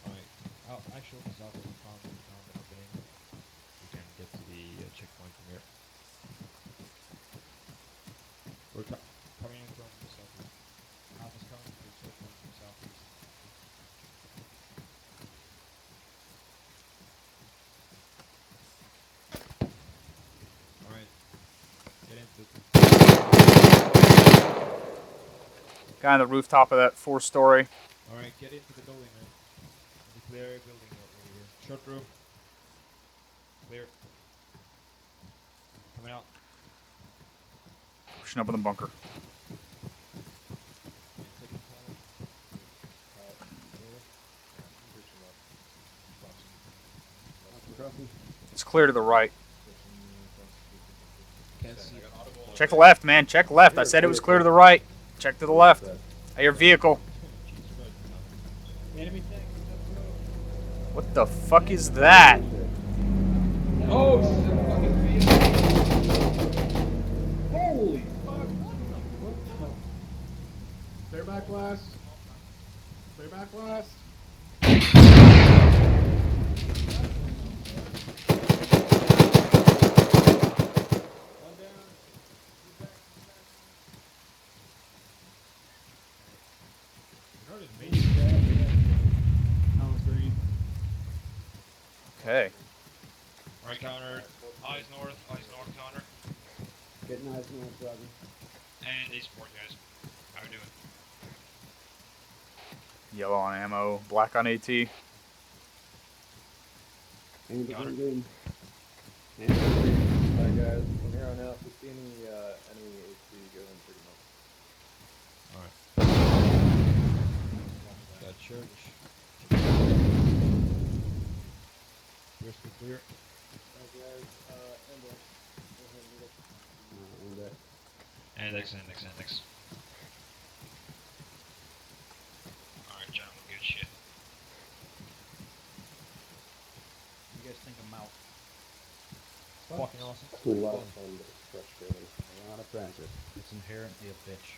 Alright. Oh, actually, south of the found an opening. We can get to the checkpoint from here. We're coming in from the southeast. Alpha's coming to the checkpoint from southeast. Alright. Get into it. Guy on the rooftop of that 4-story. Alright, get into the building, man. The clear building over here. Short room. Clear. Coming out. Pushing up in the bunker. Second corner. Crossing. It's clear to the right. Can't see. Check the left, man. Check left. I said it was clear to the right. Check to the left. Hey, your vehicle. Enemy tank. What the fuck is that? Oh, fucking vehicle. Holy fuck! Clear back last. Clear back last. One down. Two back. Okay. Alright, Connor. Eyes north, Connor. Getting eyes north, Roger. And a support, guys. How we doing? Yellow on ammo, black on AT. Anything Got it. good? Alright guys, from here on out, if we see any HC, go ahead and pick them up. That church. Where's the clear? Index. fucking awesome. It's a lot of fun, but it's frustrating. Ron Francis. It's inherently a bitch.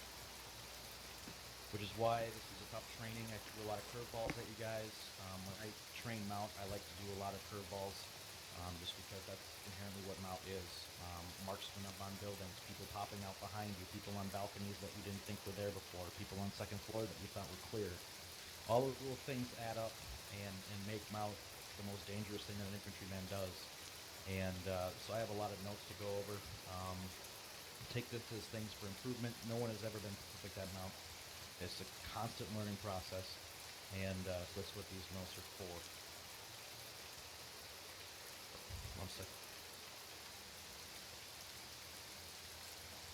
Which is why this is a tough training. I threw a lot of curveballs at you guys. When I train mount, I like to do a lot of curveballs, just because that's inherently what mount is. Marksman up on buildings, people popping out behind you, people on balconies that you didn't think were there before, people on second floor that you thought were clear. All those little things add up and make mount the most dangerous thing that an infantryman does. And so I have a lot of notes to go over. Take this as things for improvement. No one has ever been perfect at mount. It's a constant learning process, and so that's what these notes are for. One second.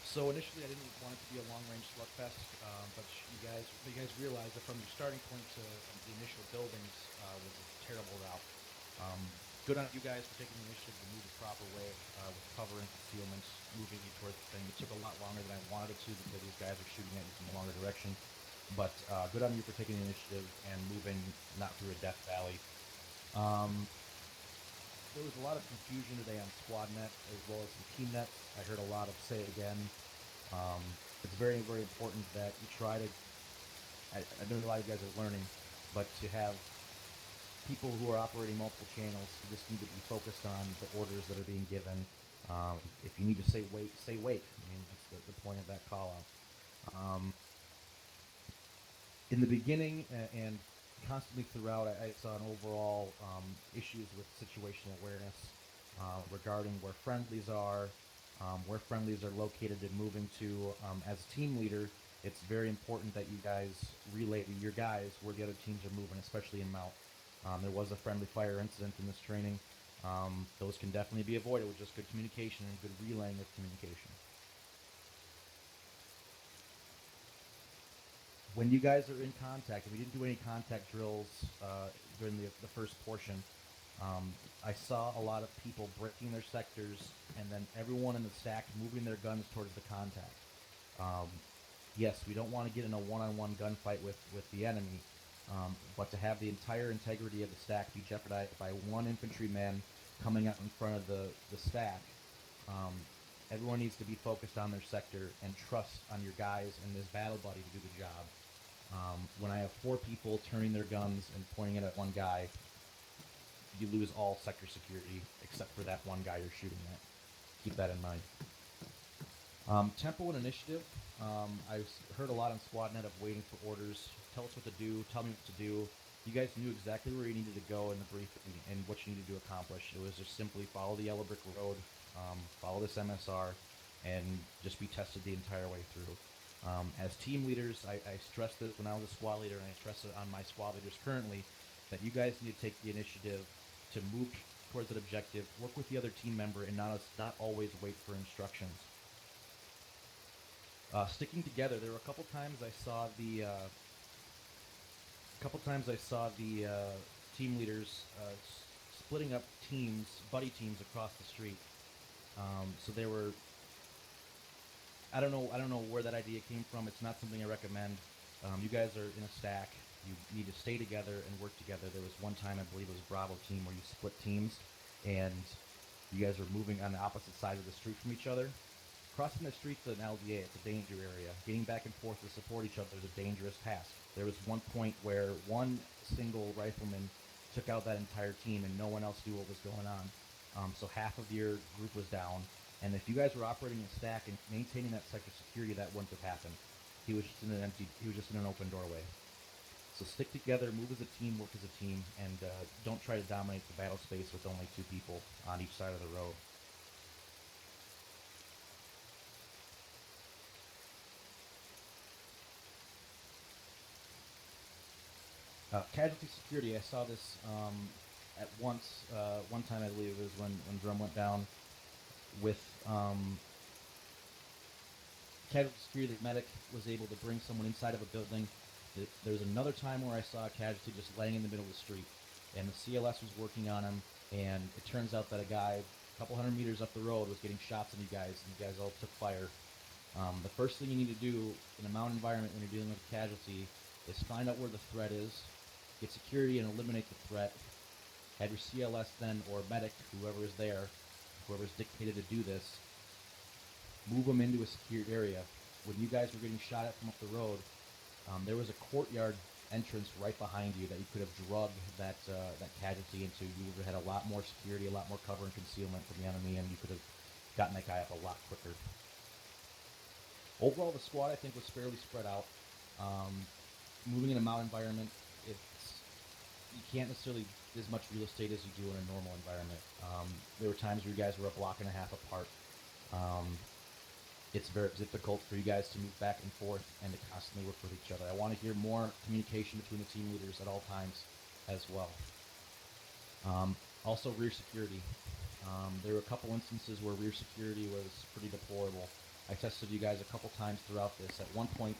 So initially, I didn't want it to be a long-range slugfest, but you guys realize that from your starting point to the initial buildings was a terrible route. Good on you guys for taking the initiative to move the proper way with cover and concealment, moving you towards the thing. It took a lot longer than I wanted it to because these guys are shooting at you from a longer direction. But good on you for taking the initiative and moving not through a death valley. There was a lot of confusion today on SquadNet as well as the TeamNet. I heard a lot of say it again. It's very, very important that you try to, I know a lot of you guys are learning, but to have people who are operating multiple channels, you just need to be focused on the orders that are being given. If you need to say wait, say wait. I mean, that's the point of that call out. In the beginning and constantly throughout, I saw an overall issues with situational awareness regarding where friendlies are located and moving to. As a team leader, it's very important that you guys relay to your guys where the other teams are moving, especially in mount. There was a friendly fire incident in this training. Those can definitely be avoided with just good communication and good relaying of communication. When you guys are in contact, and we didn't do any contact drills during the first portion, I saw a lot of people breaking their sectors and then everyone in the stack moving their guns towards the contact. Yes, we don't want to get in a one-on-one gunfight with the enemy, but to have the entire integrity of the stack be jeopardized by one infantryman coming out in front of the stack, everyone needs to be focused on their sector and trust on your guys and this battle buddy to do the job. When I have 4 people turning their guns and pointing it at one guy, you lose all sector security except for that one guy you're shooting at. Keep that in mind. Tempo and initiative. I've heard a lot on SquadNet of waiting for orders. Tell us what to do. Tell me what to do. You guys knew exactly where you needed to go in the briefing and what you needed to accomplish. It was just simply follow the yellow brick road, follow this MSR, and just be tested the entire way through. As team leaders, I stressed this when I was a squad leader, and I stress it on my squad leaders currently, that you guys need to take the initiative to move towards that objective, work with the other team member, and not always wait for instructions. Sticking together, there were a couple times I saw the team leaders splitting up teams, buddy teams across the street. So they were. I don't know where that idea came from. It's not something I recommend. You guys are in a stack. You need to stay together and work together. There was one time, I believe it was Bravo team, where you split teams, and you guys are moving on the opposite side of the street from each other. Crossing the street to an LDA, it's a danger area. Getting back and forth to support each other is a dangerous task. There was one point where one single rifleman took out that entire team, and no one else knew what was going on. So half of your group was down. And if you guys were operating a stack and maintaining that sector security, that wouldn't have happened. He was just in an open doorway. So stick together, move as a team, work as a team, and don't try to dominate the battle space with only 2 people on each side of the road. Casualty security, I saw this at one time I believe it was when Drum went down with casualty security. The medic was able to bring someone inside of a building. There's another time where I saw a casualty just laying in the middle of the street, and the CLS was working on him, and it turns out that a guy a couple hundred meters up the road was getting shots at you guys, and you guys all took fire. The first thing you need to do in a mount environment when you're dealing with a casualty is find out where the threat is, get security and eliminate the threat, have your CLS then, or medic, whoever is there, whoever's dictated to do this, move them into a secured area. When you guys were getting shot at from up the road, there was a courtyard entrance right behind you that you could have drugged that casualty into. You would have had a lot more security, a lot more cover and concealment from the enemy, and you could have gotten that guy up a lot quicker. Overall, the squad, I think, was fairly spread out. Moving in a mountain environment, you can't necessarily as much real estate as you do in a normal environment. There were times where you guys were a block and a half apart. It's very difficult for you guys to move back and forth and to constantly work with each other. I want to hear more communication between the team leaders at all times as well. Also, rear security. There were a couple instances where rear security was pretty deplorable. I tested you guys a couple times throughout this. At one point,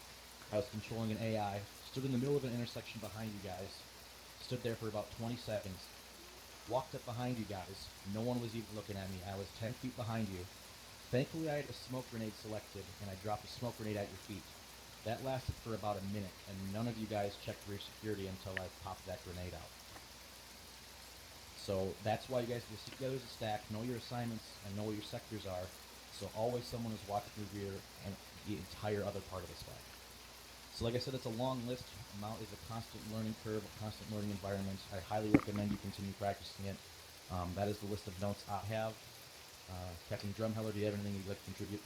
I was controlling an AI, stood in the middle of an intersection behind you guys, stood there for about 20 seconds, walked up behind you guys. No one was even looking at me. I was 10 feet behind you. Thankfully, I had a smoke grenade selected, and I dropped a smoke grenade at your feet. That lasted for about a minute, and none of you guys checked rear security until I popped that grenade out. So that's why you guys need to stick together as a stack, know your assignments, and know what your sectors are. So always someone is watching your rear and the entire other part of the stack. So like I said, it's a long list. Mount is a constant learning curve, a constant learning environment. I highly recommend you continue practicing it. That is the list of notes I have. Captain Drumheller, do you have anything you'd like to contribute?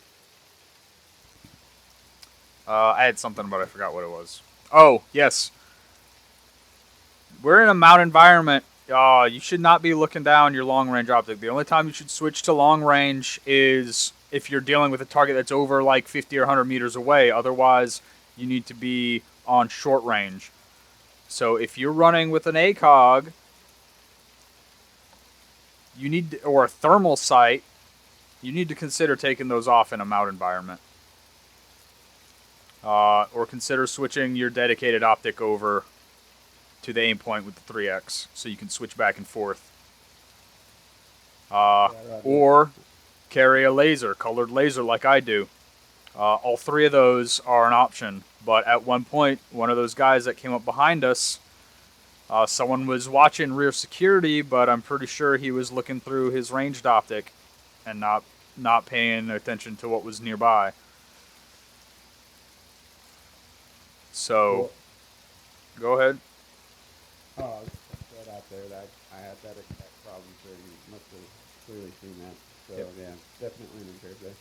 I had something, but I forgot what it was. Oh, yes. We're in a mountain environment. You should not be looking down your long-range optic. The only time you should switch to long-range is if you're dealing with a target that's over like 50 or 100 meters away. Otherwise, you need to be on short range. So if you're running with an ACOG, you need or a thermal sight, you need to consider taking those off in a mountain environment. Or consider switching your dedicated optic over to the aim point with the 3X so you can switch back and forth. Or carry a laser, colored laser like I do. All three of those are an option. But at one point, one of those guys that came up behind us, someone was watching rear security, but I'm pretty sure he was looking through his ranged optic and not paying attention to what was nearby. So, go ahead. Oh, right out there that I had that exact problem, so you must have clearly seen that. So Yep. yeah, definitely an curve there.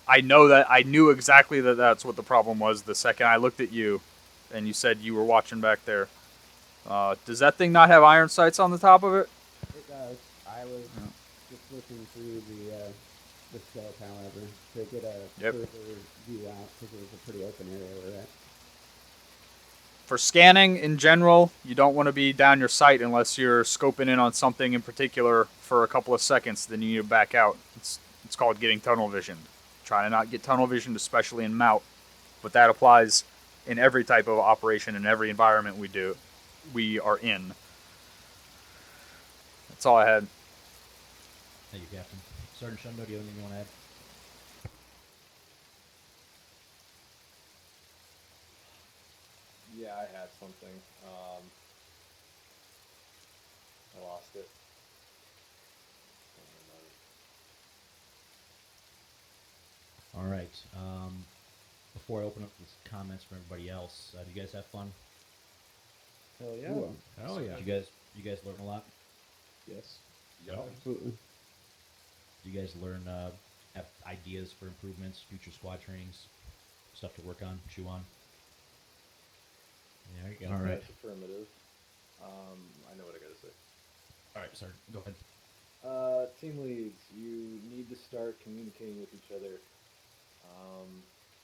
I know that I knew exactly that that's what the problem was the second I looked at you, and you said you were watching back there. Does that thing not have iron sights on the top of it? It does. I was just looking through the scope, however, to get a further view out because it was a pretty open area we're at. For scanning in general, you don't want to be down your sight unless you're scoping in on something in particular for a couple of seconds. Then you need to back out. It's called getting tunnel vision. Try to not get tunnel vision, especially in MOUT, but that applies in every type of operation in every environment we are in. That's all I had. Thank you, Captain. Sergeant Shundo, do you have anything you want to add? Yeah, I had something. I lost it. All right. Before I open up these comments from everybody else, do you guys have fun? Hell yeah. Ooh, Oh yeah. You guys learn a lot. Yes. Yeah. Absolutely. Do you guys learn have ideas for improvements, future squad trainings, stuff to work on, chew on? There you go. All right. That's affirmative. I know what I gotta say. All right, sir. Go ahead. Team leads, you need to start communicating with each other.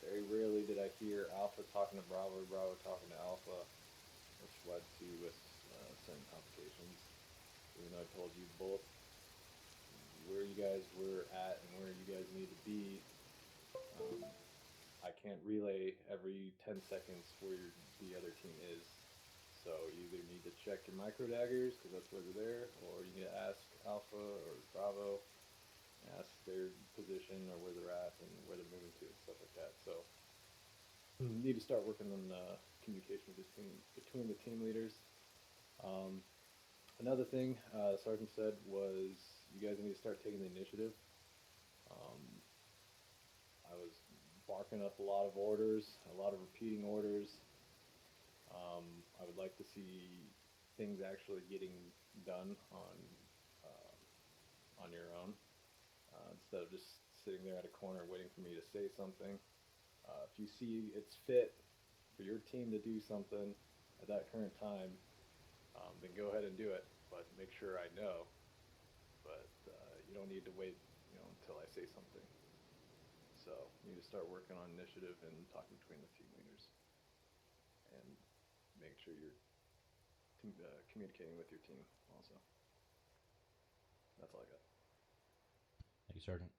Very rarely did I hear Alpha talking to Bravo, Bravo talking to Alpha, which led to certain complications. Even though I told you both where you guys were at and where you guys need to be, I can't relay every 10 seconds where the other team is. So you either need to check your micro daggers because that's where they're there, or you need to ask Alpha or Bravo, ask their position or where they're at and where they're moving to and stuff like that. So you need to start working on communication between the team leaders. Another thing Sergeant said was you guys need to start taking the initiative. I was barking up a lot of orders, a lot of repeating orders. I would like to see things actually getting done on your own, instead of just sitting there at a corner waiting for me to say something. If you see it's fit for your team to do something at that current time, then go ahead and do it. But make sure I know. But you don't need to wait, until I say something. So you need to start working on initiative and talking between the team leaders, and making sure you're communicating with your team also. That's all I got. Thank you, Sergeant.